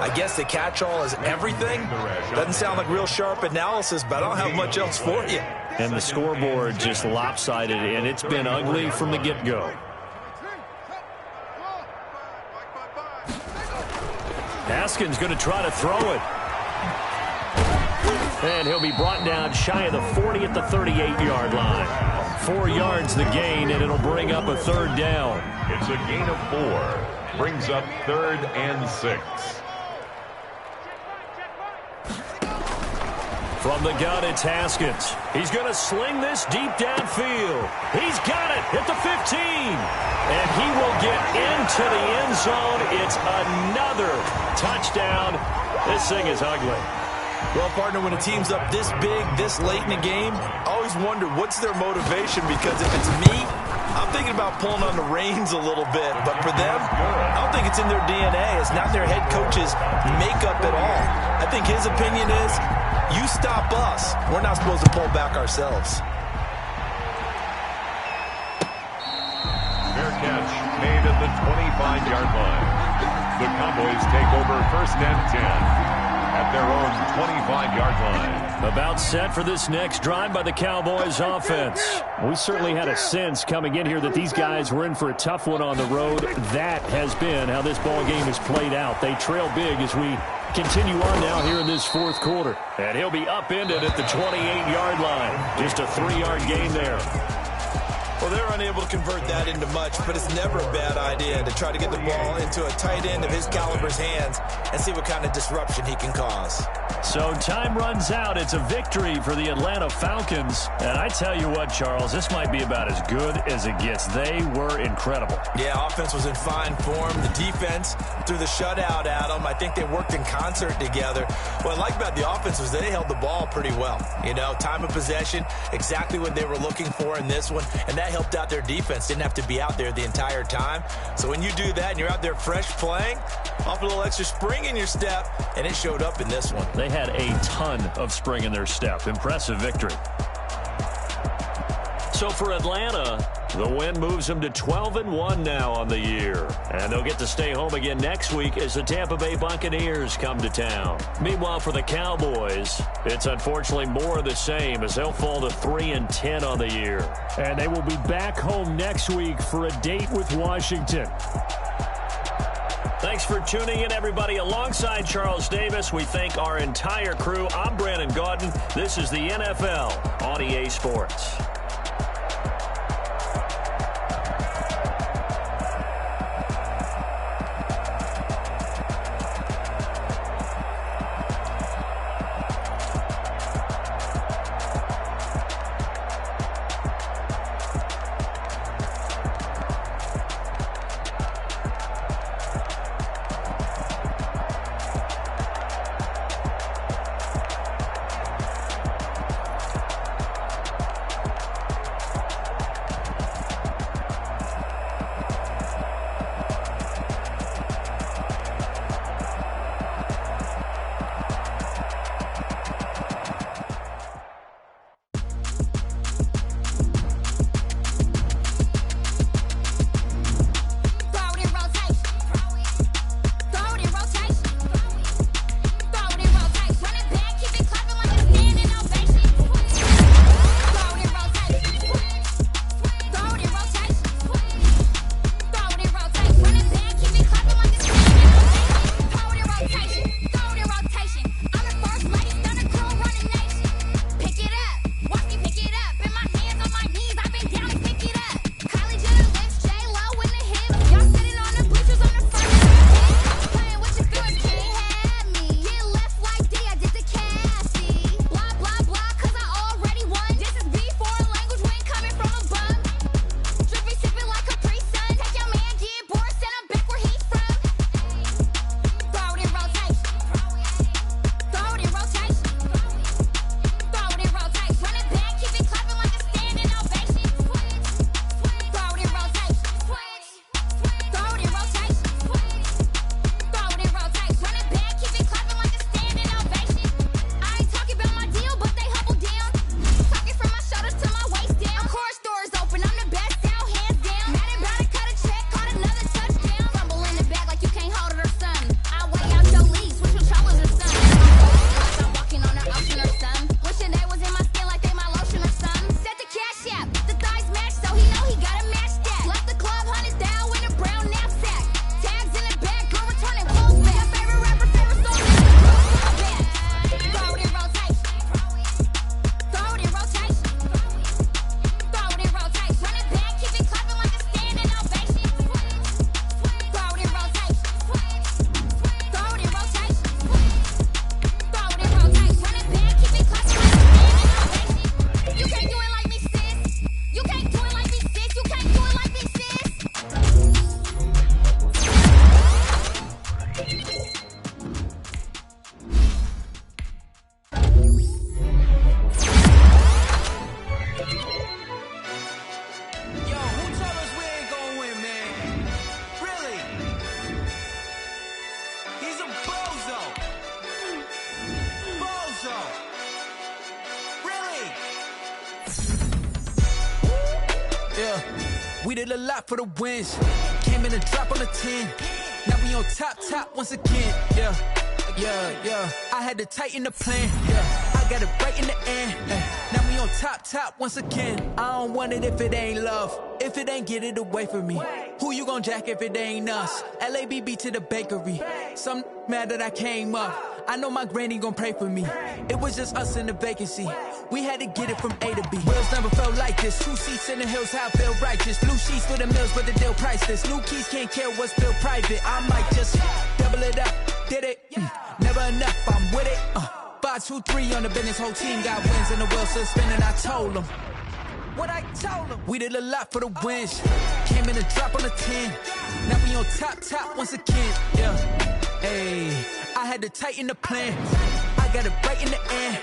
I guess the catch-all is everything. Doesn't sound like real sharp analysis, but I don't have much else for you. And the scoreboard just lopsided, and it's been ugly from the get-go. Haskins going to try to throw it. And he'll be brought down shy of the 40 at the 38-yard line. 4 yards the gain, and it'll bring up a third down. It's a gain of 4. Brings up 3rd and 6. From the gun, it's Haskins. He's going to sling this deep downfield. He's got it at the 15. And he will get into the end zone. It's another touchdown. This thing is ugly. Well, partner, when a team's up this big, this late in the game, I always wonder what's their motivation, because if it's me, I'm thinking about pulling on the reins a little bit. But for them, I don't think it's in their DNA. It's not their head coach's makeup at all. I think his opinion is, you stop us, we're not supposed to pull back ourselves. Fair catch made at the 25-yard line. The Cowboys take over first and 10. At their own 25-yard line. About set for this next drive by the Cowboys offense. We certainly had a sense coming in here that these guys were in for a tough one on the road. That has been how this ball game has played out. They trail big as we continue on now here in this fourth quarter. And he'll be upended at the 28-yard line. Just a 3-yard gain there. Well, they're unable to convert that into much, but it's never a bad idea to try to get the ball into a tight end of his caliber's hands and see what kind of disruption he can cause. So time runs out. It's a victory for the Atlanta Falcons. And I tell you what, Charles, this might be about as good as it gets. They were incredible. Yeah, offense was in fine form. The defense threw the shutout at them. I think they worked in concert together. What I like about the offense was they held the ball pretty well. You know, time of possession, exactly what they were looking for in this one. And that helped out their defense. Didn't have to be out there the entire time. So when you do that and you're out there fresh playing, off a little extra spring in your step, and it showed up in this one. They had a ton of spring in their step. Impressive victory. So for Atlanta, the win moves them to 12-1 now on the year. And they'll get to stay home again next week as the Tampa Bay Buccaneers come to town. Meanwhile, for the Cowboys, it's unfortunately more of the same as they'll fall to 3-10 on the year. And they will be back home next week for a date with Washington. Thanks for tuning in, everybody. Alongside Charles Davis, we thank our entire crew. I'm Brandon Gaudin. This is the NFL on EA Sports. did a lot for the wins. Came in a drop on the 10. Now we on top once again. Yeah. I had to tighten the plan. Yeah. I got it right in the end. Now we on top once again. I don't want it if it ain't love. If it ain't, get it away from me. Who you gon' jack if it ain't us? LABB to the bakery. Some mad that I came up. I know my granny gon' pray for me. It was just us in the vacancy. We had to get it from A to B. Wheels never felt like this. 2 seats in the hills, how I feel righteous. Blue sheets for the mills, but the deal priceless. New keys can't care what's built private. I might just double it up. Did it? Never enough, I'm with it. 5, 2, 3 on the business. Whole team got wins and the wheels still spinning. I told them what I told them. We did a lot for the wins. Came in a drop on the 10. Now we on top once again. Yeah. Hey, I had to tighten the plan. I got it right in the end.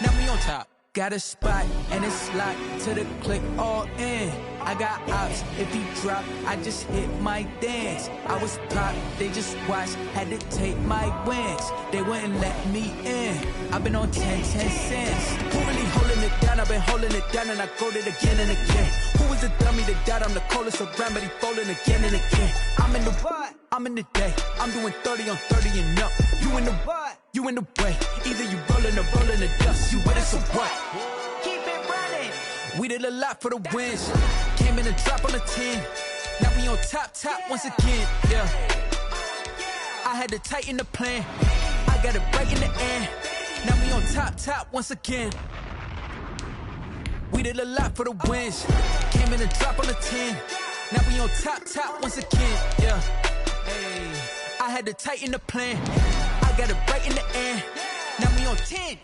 Now we on top. Got a spot and it's locked to the click all in. I got ops, if he drop, I just hit my dance. I was pop, they just watched, had to take my wins. They wouldn't let me in. I've been on 10 cents. Who really holding it down? I've been holding it down and I go it again and again. Who was the dummy that died? I'm the coldest around, but he folding again and again. I'm in the what? I'm in the day. I'm doing 30 on 30 and up. You in the what? You in the way. Either you rolling or rolling the dust. You with it, so what? Keep it running. We did a lot for the wins. Came in a drop on the 10. Now we on top once again. Yeah. I had to tighten the plan. I got it right in the end. Now we on top once again. We did a lot for the wins. Came in a drop on the 10. Now we on top once again. Yeah. Hey, I had to tighten the plan. I got it right in the end. Now we on 10.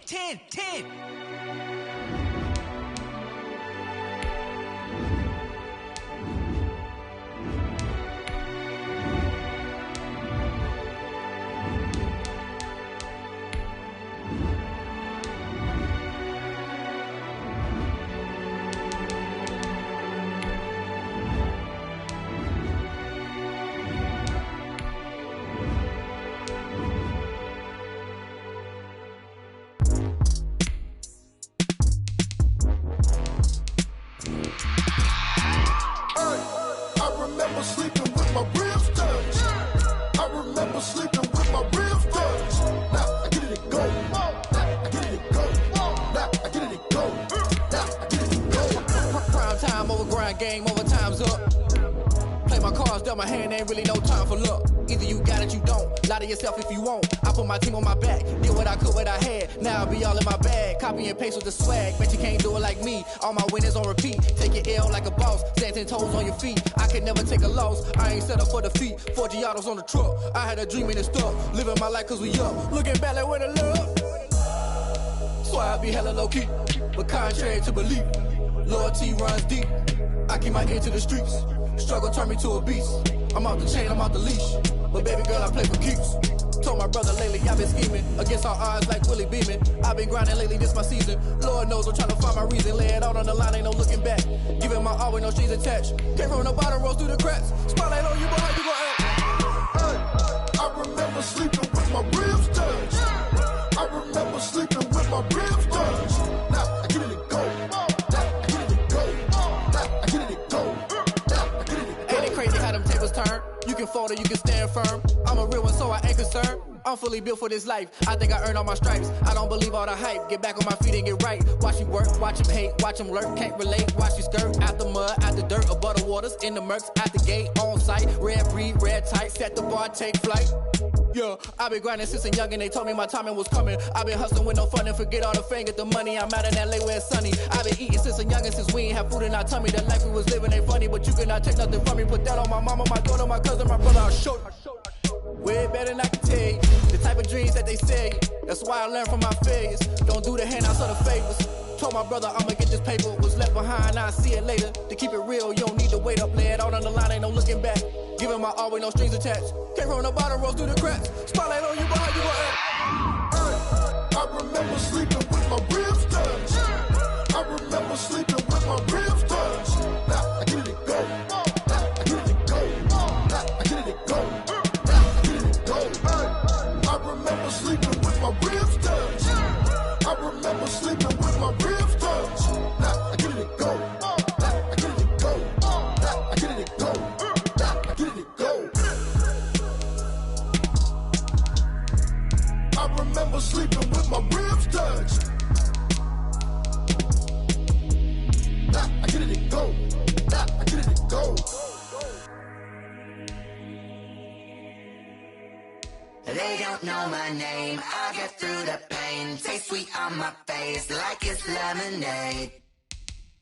Game over, time's up. Play my cards, dealt my hand, ain't really no time for luck. Either you got it, you don't. Lie to yourself if you won't. I put my team on my back, did what I could, what I had. Now I'll be all in my bag, copy and paste with the swag. Bet you can't do it like me. All my winners on repeat. Take your L like a boss, stand 10 toes on your feet. I can never take a loss. I ain't set up for defeat. 4 Giottos on the truck. I had a dream and it's stuck. Living my life cause we up. Looking back like where the love. So I be hella low key, but contrary to belief, loyalty runs deep. I keep my ear to the streets. Struggle turn me to a beast. I'm out the chain, I'm out the leash. But baby girl, I play for keeps. Told my brother lately, I've been scheming against all odds like Willie Beeman. I've been grinding lately, this my season. Lord knows I'm trying to find my reason. Lay it out on the line, ain't no looking back. Giving my all with no strings attached. Came from the bottom, rose through the cracks. Spotlight on you, but how you gon' act? Hey, I remember sleeping with my ribs touched. I remember sleeping with my ribs touched. Now I get it go. You can fold or you can stand firm. I'm a real one, so I ain't concerned. I'm fully built for this life. I think I earned all my stripes. I don't believe all the hype. Get back on my feet and get right. Watch you work, watch him hate, watch him lurk. Can't relate, watch you skirt. Out the mud, out the dirt, above the waters, in the murks, out the gate, on site. Red breed, red tight, set the bar, take flight. Yeah, I've been grinding since a young and they told me my timing was coming. I've been hustling with no fun and forget all the fame, get the money. I'm out in LA where it's sunny. I've been eating since a young and since we ain't have food in our tummy. The life we was living ain't funny, but you cannot take nothing from me. Put that on my mama, my daughter, my cousin, my brother, I'll show you. Way better than I can tell you. The type of dreams that they say. That's why I learned from my failures. Don't do the handouts or the favors. Told my brother I'ma get this paper. Was left behind, I'll see it later. To keep it real, you don't need to wait up. Lay it out on the line, ain't no looking back. Giving my all with no strings attached. Came from the bottom, rose through the cracks. Spotlight on you, but how you gon' act? I remember sleeping with my ribs touched. I remember sleeping with my ribs touched. Now I get it go. Now I get it go. Now I get it go. I remember sleeping with my ribs touched. I remember sleeping with my ribs touched. Now I get it go. Now I get it go. Now I get it remember sleeping with my ribs touched. Nah, I get it and go. Nah, I get it and go. They don't know my name, I get through the pain. Taste sweet on my face like it's lemonade.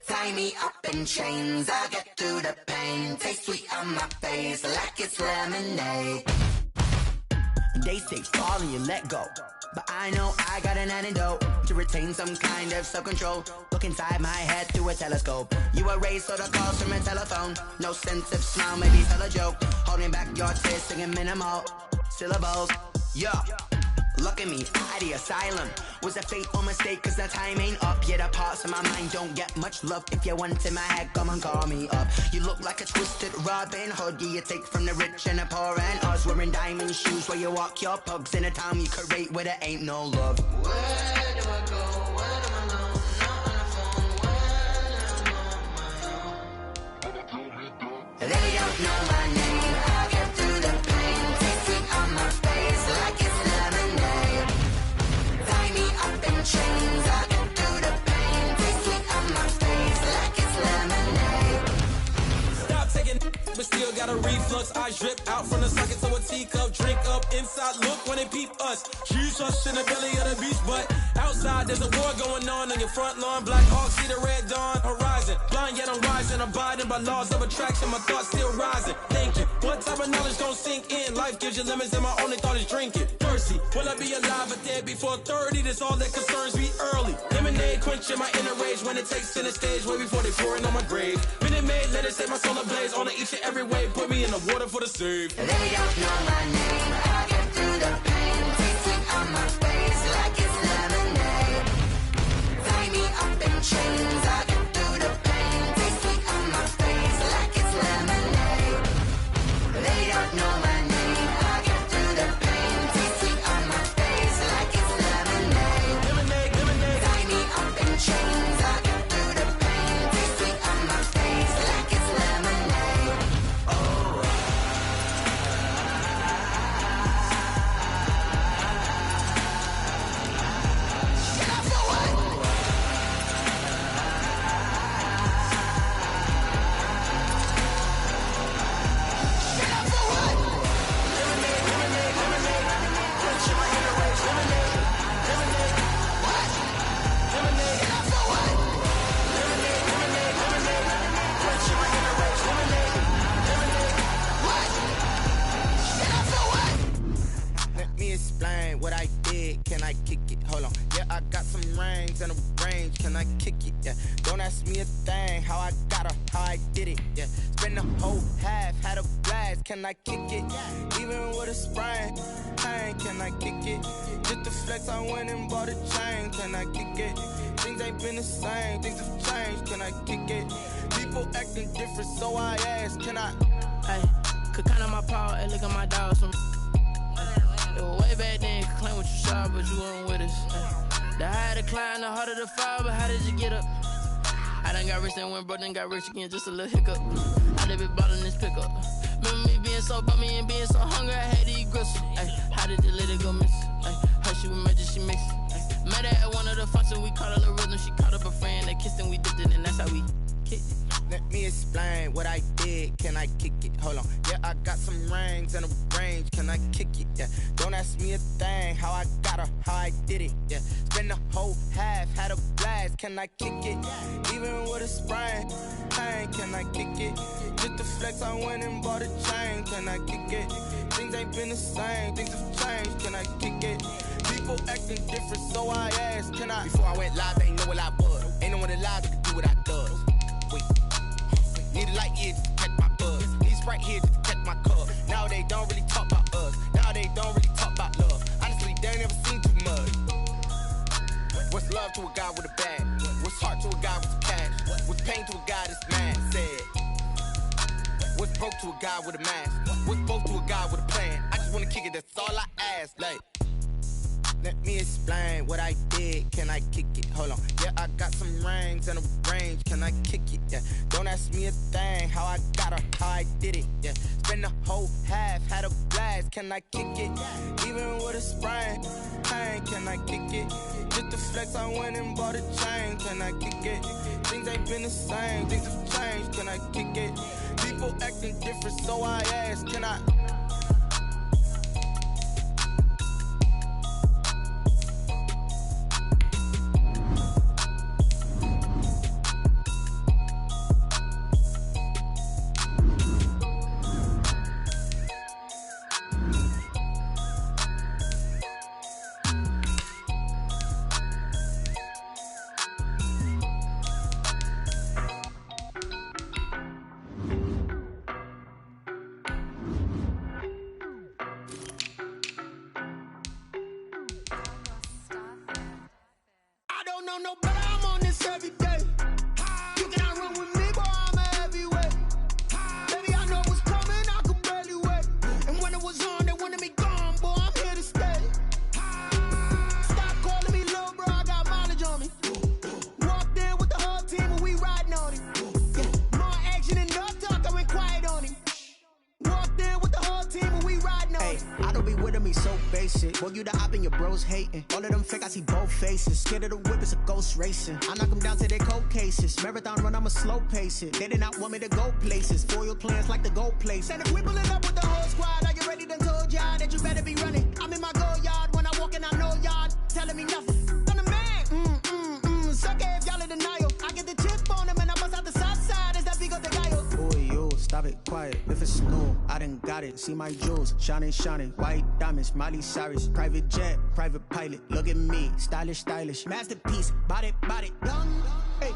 Tie me up in chains, I get through the pain. Taste sweet on my face like it's lemonade. They say fall and you let go, but I know I got an antidote to retain some kind of self-control. Look inside my head through a telescope. You erase all the calls from a telephone. No sense of smile, maybe tell a joke. Holding back your tears, singing minimal syllables. Yo, look at me, out the asylum. Was a fate or mistake, cause the time ain't up. Yeah, the parts of my mind don't get much love. If you want in my head, come and call me up. You look like a twisted Robin Hood. Yeah, you take from the rich and the poor and us. Wearing diamond shoes where you walk your pugs. In a town you create where there ain't no love. Where do I go? Where do I know? Not on the phone. When I'm on my own. They don't know my name. I get through the pain. Taste sweet on my face like it's lemonade. Tie me up in chains. I get through the pain. Taste sweet on my face like it's lemonade. Stop taking, but still got a reflux. Eyes drip out from the socket to a teacup. Drink up inside, look when they peep us. Choose us in the belly of the beast, but outside there's a war going on your front lawn. Black Hawk, see the red dawn horizon. Blind yet I'm rising, abiding by laws of attraction. My thoughts still rising. Thinking, what type of knowledge gon' sink in? Life gives you limits, and my only thought is drinking. Thirsty, will I be alive or dead before 30? That's all that concerns me early. Lemonade quenching my inner rage when it takes center stage, way before they pouring on my grave. Minute Maid, let it set my soul ablaze. On each and every way, put me in the water for the save. They don't know my name, I get through the pain. Taste sweet on my face like it's lemonade. Tie me up in chains, I get through the pain. Taste sweet on my face like it's lemonade. They don't know my name, I get through the pain. Taste sweet on my face like it's lemonade. Lemonade, lemonade. Tie me up in chains, I get through the pain. Taste sweet on my face like it's lemonade. Oh. Let me explain what I did. Can I kick it? Hold on. Yeah, I got some rings and a range. Can I kick it? Yeah. Don't ask me a thing. How I got her, how I did it. Yeah. Spend the whole half, had a blast. Can I kick it? Even with a sprain. Pain, can I kick it? Just the flex, I went and bought a chain. Can I kick it? Things ain't been the same. Things have changed. Can I kick it? People acting different, so I ask. Can I? Hey, could count on my power, and look at my dogs. It was way back then, could claim what you saw, but you weren't with us. The higher the climb, the harder the fall, but how did you get up? I done got rich and went broke, then got rich again, just a little hiccup. I done been ballin' this pickup. Remember me being so bummy and being so hungry, I had to eat gristle. Ay, how did the lady go miss? Ay, how she was magic, she mixed. Met her at one of the functions, we caught a little rhythm, she caught up a friend, they kissed and we dipped it, and that's how we kicked it. Let me explain what I did. Can I kick it? Hold on. Yeah, I got some rings and a range. Can I kick it? Yeah. Don't ask me a thing. How I got her, how I did it. Yeah. Spend the whole half, had a blast. Can I kick it? Even with a sprain. Pain, can I kick it? Just the flex, I went and bought a chain. Can I kick it? Things ain't been the same. Things have changed. Can I kick it? People acting different, so I asked. Can I? Before I went live, they ain't know what I was. Ain't no one alive that could do what I does. Wait. Need a light here just to catch my buzz. Need Sprite here just to catch my cup. Now they don't really talk about us. Now they don't really talk about love. Honestly, they ain't never seen too much. What's love to a guy with a bag? What's heart to a guy with cash? What's pain to a guy that's mad? Said. What's broke to a guy with a mask? What's both to a guy with a plan? I just wanna kick it, that's all I ask. Like, let me explain what I did. Can I kick it? Hold on. Yeah, I got some rings and a range. Can I kick it? Yeah. Don't ask me a thing. How I got her, how I did it. Yeah. Spend the whole half, had a blast. can I kick it? Even with a sprain, pain, can I kick it? Just to flex, I went and bought a chain, can I kick it? Things ain't been the same, things have changed, can I kick it? People acting different, so I ask, can I? Boy, you the op and your bros hating. All of them fake, I see both faces. Scared of the whip, it's a ghost racing. I knock them down to their cold cases. Marathon run, I'ma slow pace it. They did not want me to go places. Foil plans like the gold place. And if we pulling up with the whole squad, are you ready? Done told y'all that you better be running. I'm in my go yard. When I walk in, I know y'all telling me nothing. I'm the man. Suck it if y'all in denial. I get the chip on them and I bust out the south side. Is that Vigo de Gallo? Boy, yo, stop it, quiet. If it's snow, I done got it. See my jewels, shining, shining. White diamonds, Miley Cyrus. Private jet, private pilot. Look at me, stylish, stylish. Masterpiece, body, young. Hey,